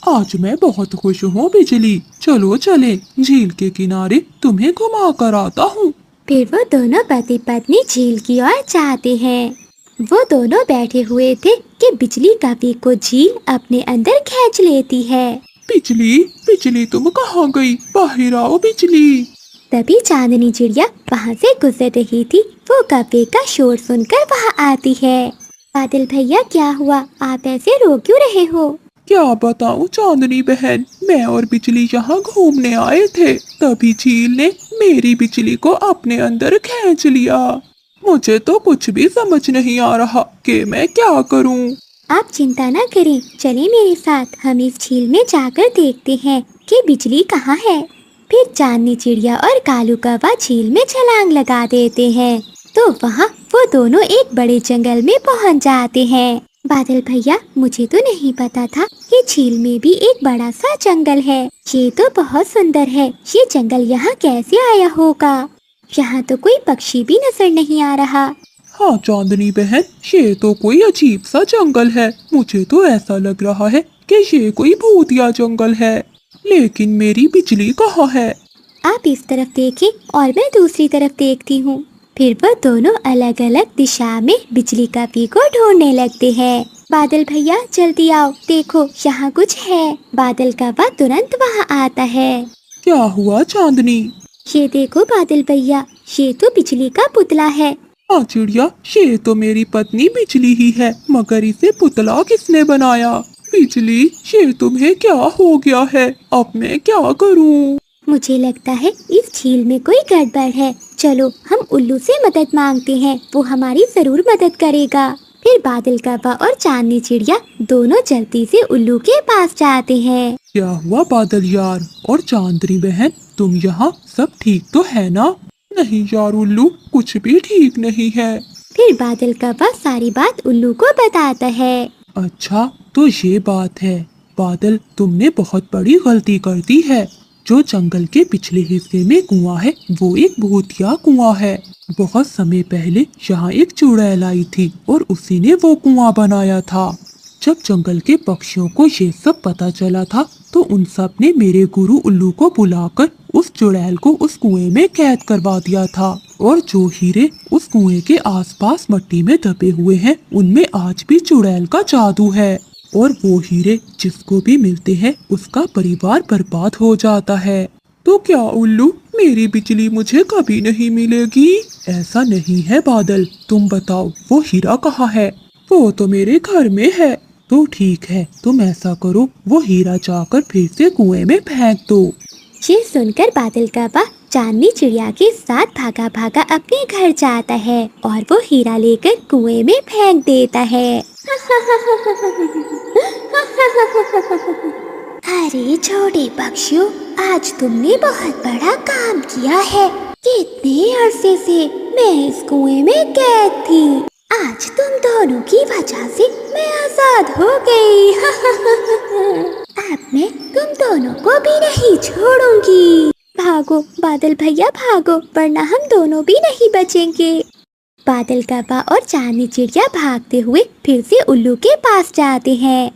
आज मैं बहुत खुश हूँ बिजली, चलो चले झील के किनारे, तुम्हें घुमा कर आता हूँ। फिर वो दोनों पति पत्नी झील की ओर जाते हैं। वो दोनों बैठे हुए थे कि बिजली कवि को झील अपने अंदर खींच लेती है। बिजली, बिजली तुम कहाँ गई? बाहर आओ बिजली। तभी चांदनी चिड़िया वहाँ से गुजर रही थी। वो कव्वे का शोर सुनकर वहाँ आती है। बादल भैया, क्या हुआ? आप ऐसे रो क्यों रहे हो? क्या बताऊं चांदनी बहन, मैं और बिजली यहाँ घूमने आए थे, तभी झील ने मेरी बिजली को अपने अंदर खींच लिया। मुझे तो कुछ भी समझ नहीं आ रहा कि मैं क्या करूं। आप चिंता न करें, चलिए मेरे साथ, हम इस झील में जाकर देखते हैं कि बिजली कहाँ है। फिर चांदनी चिड़िया और कालू कौवा झील में छलांग लगा देते हैं। तो वहाँ वो दोनों एक बड़े जंगल में पहुँच जाते हैं। बादल भैया, मुझे तो नहीं पता था कि झील में भी एक बड़ा सा जंगल है। ये तो बहुत सुंदर है। ये जंगल यहाँ कैसे आया होगा? यहाँ तो कोई पक्षी भी नजर नहीं आ रहा। हाँ चांदनी बहन, ये तो कोई अजीब सा जंगल है। मुझे तो ऐसा लग रहा है कि ये कोई भूतिया जंगल है। लेकिन मेरी बिजली कहाँ है? आप इस तरफ देखें और मैं दूसरी तरफ देखती हूँ। फिर वो दोनों अलग अलग दिशा में बिजली कवि को ढूंढने लगते हैं। बादल भैया, जल्दी आओ, देखो यहाँ कुछ है। बादल कौवा तुरंत वहाँ आता है। क्या हुआ चांदनी? ये देखो बादल भैया, ये तो बिजली का पुतला है। हाँ चिड़िया, ये तो मेरी पत्नी बिजली ही है, मगर इसे पुतला किसने बनाया? बिजली, ये तुम्हें क्या हो गया है? अब मैं क्या करूँ? मुझे लगता है इस झील में कोई गड़बड़ है। चलो हम उल्लू से मदद मांगते हैं, वो हमारी जरूर मदद करेगा। फिर बादल कौवा और चांदनी चिड़िया दोनों जल्दी से उल्लू के पास जाते हैं। क्या हुआ बादल यार और चांदनी बहन, तुम यहाँ सब ठीक तो है ना? नहीं यार उल्लू, कुछ भी ठीक नहीं है। फिर बादल कौवा सारी बात उल्लू को बताता है। अच्छा, तो ये बात है। बादल, तुमने बहुत बड़ी गलती कर दी है। जो जंगल के पिछले हिस्से में कुआं है, वो एक भूतिया कुआं है। बहुत समय पहले यहाँ एक चुड़ैल आई थी और उसी ने वो कुआं बनाया था। जब जंगल के पक्षियों को ये सब पता चला था, तो उन सब ने मेरे गुरु उल्लू को बुलाकर उस चुड़ैल को उस कुएं में कैद करवा दिया था। और जो हीरे उस कुएं के आसपास मिट्टी में दबे हुए हैं, उनमें आज भी चुड़ैल का जादू है। और वो हीरे जिसको भी मिलते हैं, उसका परिवार बर्बाद हो जाता है। तो क्या उल्लू, मेरी बिजली मुझे कभी नहीं मिलेगी? ऐसा नहीं है बादल, तुम बताओ वो हीरा कहाँ है? वो तो मेरे घर में है। तो ठीक है, तुम ऐसा करो, वो हीरा जाकर फिर से कुएं में फेंक दो। ये सुनकर बादल कौवा चांदनी चिड़िया के साथ भागा भागा अपने घर जाता है और वो हीरा लेकर कुएं में फेंक देता है। अरे छोटे पक्षियों, आज तुमने बहुत बड़ा काम किया है। कितने अरसे से मैं इस कुएं में कैद थी। आज तुम दोनों की वजह से मैं आजाद हो गई। अब मैं तुम दोनों को भी नहीं छोड़ूंगी। भागो बादल भैया, भागो, वरना हम दोनों भी नहीं बचेंगे। बादल कौवा और चांदनी चिड़िया भागते हुए फिर से उल्लू के पास जाते हैं।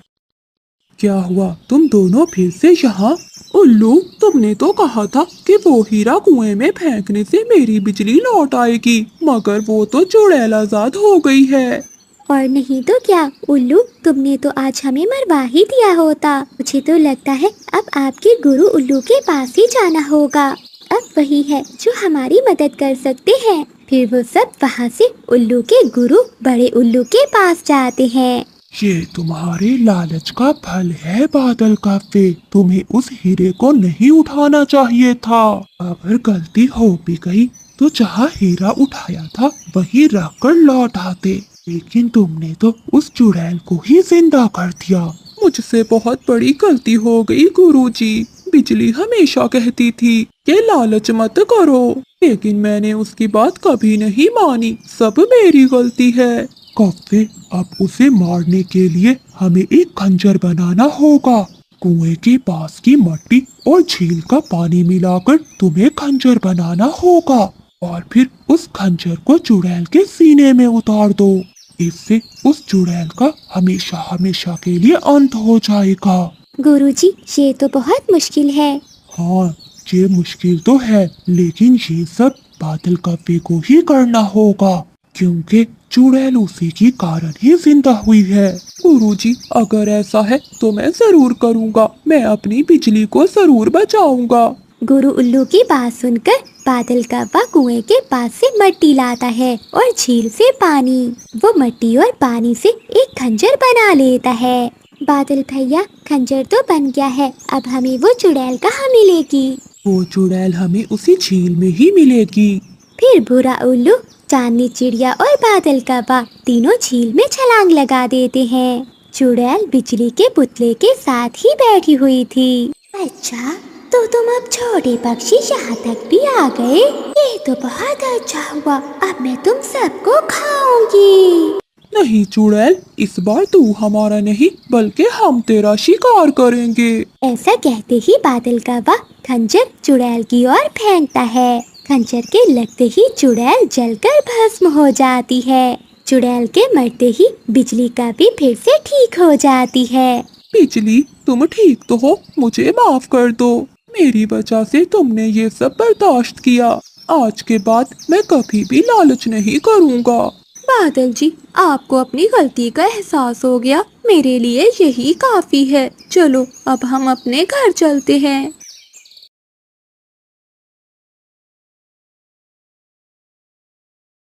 क्या हुआ, तुम दोनों फिर से यहाँ? उल्लू, तुमने तो कहा था कि वो हीरा कुएं में फेंकने से मेरी बिजली लौट आएगी, मगर वो तो चुड़ैल आजाद हो गई है। और नहीं तो क्या उल्लू, तुमने तो आज हमें मरवा ही दिया होता। मुझे तो लगता है अब आपके गुरु उल्लू के पास ही जाना होगा। अब वही है जो हमारी मदद कर सकते हैं। फिर वो सब वहाँ से उल्लू के गुरु बड़े उल्लू के पास जाते हैं। ये तुम्हारे लालच का फल है बादल काफे, तुम्हें उस हीरे को नहीं उठाना चाहिए था। अगर गलती हो भी गई तो जहाँ हीरा उठाया था वही रख कर लौट आते, लेकिन तुमने तो उस चुड़ैल को ही जिंदा कर दिया। मुझसे बहुत बड़ी गलती हो गई गुरुजी, बिजली हमेशा कहती थी कि लालच मत करो, लेकिन मैंने उसकी बात कभी नहीं मानी। सब मेरी गलती है। कौवे, अब उसे मारने के लिए हमें एक खंजर बनाना होगा। कुएं के पास की मट्टी और झील का पानी मिलाकर तुम्हें खंजर बनाना होगा और फिर उस खंजर को चुड़ैल के सीने में उतार दो। इससे उस चुड़ैल का हमेशा हमेशा के लिए अंत हो जाएगा। गुरुजी, ये तो बहुत मुश्किल है। हाँ, ये मुश्किल तो है, लेकिन ये सब बादल कव्वे को ही करना होगा, क्योंकि चुड़ैल उसी के कारण ही जिंदा हुई है। गुरुजी, अगर ऐसा है तो मैं जरूर करूँगा। मैं अपनी बिजली को जरूर बचाऊंगा। गुरु उल्लू की बात सुनकर बादल कौवा कुएं के पास से मट्टी लाता है और झील से पानी। वो मट्टी और पानी से एक खंजर बना लेता है। बादल भैया, खंजर तो बन गया है, अब हमें वो चुड़ैल कहाँ मिलेगी? वो चुड़ैल हमें उसी झील में ही मिलेगी। फिर भूरा उल्लू, चांदनी चिड़िया और बादल कौवा तीनों झील में छलांग लगा देते हैं। चुड़ैल बिजली के पुतले के साथ ही बैठी हुई थी। अच्छा, तो तुम अब छोटे पक्षी यहाँ तक भी आ गए? ये तो बहुत अच्छा हुआ, अब मैं तुम सबको खाऊंगी। नहीं चुड़ैल, इस बार तू हमारा नहीं बल्कि हम तेरा शिकार करेंगे। ऐसा कहते ही बादल कौवा खंजर चुड़ैल की ओर फेंकता है। खंजर के लगते ही चुड़ैल जलकर भस्म हो जाती है। चुड़ैल के मरते ही बिजली का भी फिर से ठीक हो जाती है। बिजली, तुम ठीक तो हो? मुझे माफ कर दो। मेरी वजह से तुमने ये सब बर्दाश्त किया। आज के बाद मैं कभी भी लालच नहीं करूँगा। बादल जी, आपको अपनी गलती का एहसास हो गया। मेरे लिए यही काफी है। चलो अब हम अपने घर चलते हैं।